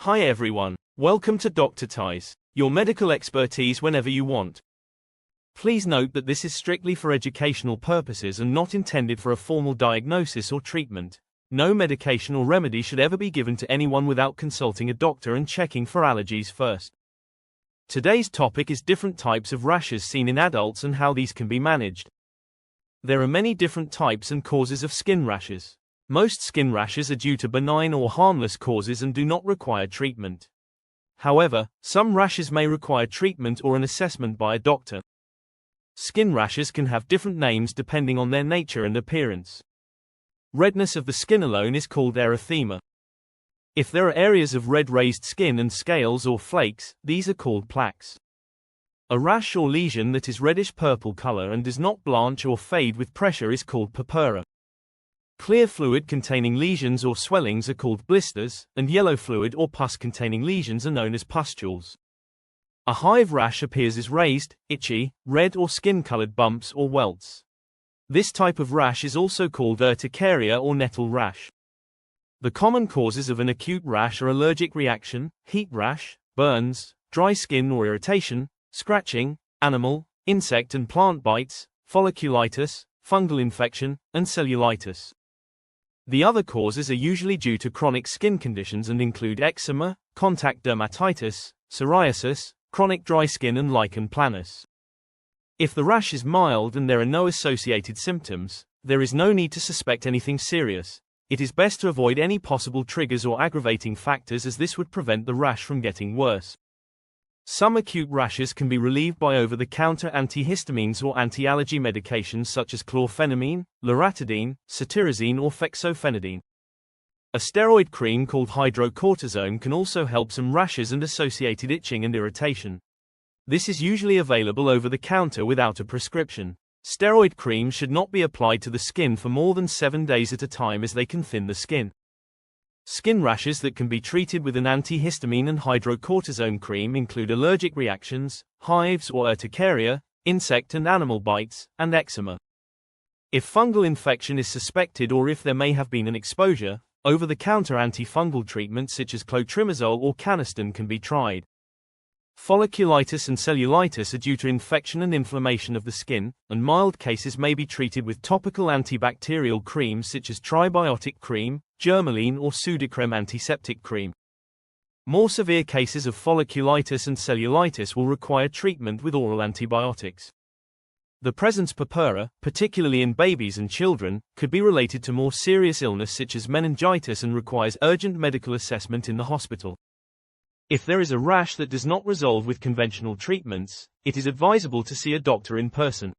Hi everyone, welcome to Dr. Ties, your medical expertise whenever you want. Please note that this is strictly for educational purposes and not intended for a formal diagnosis or treatment. No medication or remedy should ever be given to anyone without consulting a doctor and checking for allergies first. Today's topic is different types of rashes seen in adults and how these can be managed. There are many different types and causes of skin rashes. Most skin rashes are due to benign or harmless causes and do not require treatment. However, some rashes may require treatment or an assessment by a doctor. Skin rashes can have different names depending on their nature and appearance. Redness of the skin alone is called erythema. If there are areas of red raised skin and scales or flakes, these are called plaques. A rash or lesion that is reddish-purple color and does not blanch or fade with pressure is called purpura. Clear fluid containing lesions or swellings are called blisters, and yellow fluid or pus containing lesions are known as pustules. A hive rash appears as raised, itchy, red or skin-colored bumps or welts. This type of rash is also called urticaria or nettle rash. The common causes of an acute rash are allergic reaction, heat rash, burns, dry skin or irritation, scratching, animal, insect and plant bites, folliculitis, fungal infection, and cellulitis. The other causes are usually due to chronic skin conditions and include eczema, contact dermatitis, psoriasis, chronic dry skin and lichen planus. If the rash is mild and there are no associated symptoms, there is no need to suspect anything serious. It is best to avoid any possible triggers or aggravating factors as this would prevent the rash from getting worse. Some acute rashes can be relieved by over-the-counter antihistamines or anti-allergy medications such as chlorphenamine, loratadine, cetirizine or fexofenadine. A steroid cream called hydrocortisone can also help some rashes and associated itching and irritation. This is usually available over the counter without a prescription. Steroid creams should not be applied to the skin for more than 7 days at a time as they can thin the skin. Skin rashes that can be treated with an antihistamine and hydrocortisone cream include allergic reactions, hives or urticaria, insect and animal bites, and eczema. If fungal infection is suspected or if there may have been an exposure, over-the-counter antifungal treatments such as clotrimazole or canesten can be tried. Folliculitis and cellulitis are due to infection and inflammation of the skin, and mild cases may be treated with topical antibacterial creams such as tribiotic cream, germaline or Sudocrem antiseptic cream. More severe cases of folliculitis and cellulitis will require treatment with oral antibiotics. The presence purpura, particularly in babies and children, could be related to more serious illness such as meningitis and requires urgent medical assessment in the hospital. If there is a rash that does not resolve with conventional treatments, it is advisable to see a doctor in person.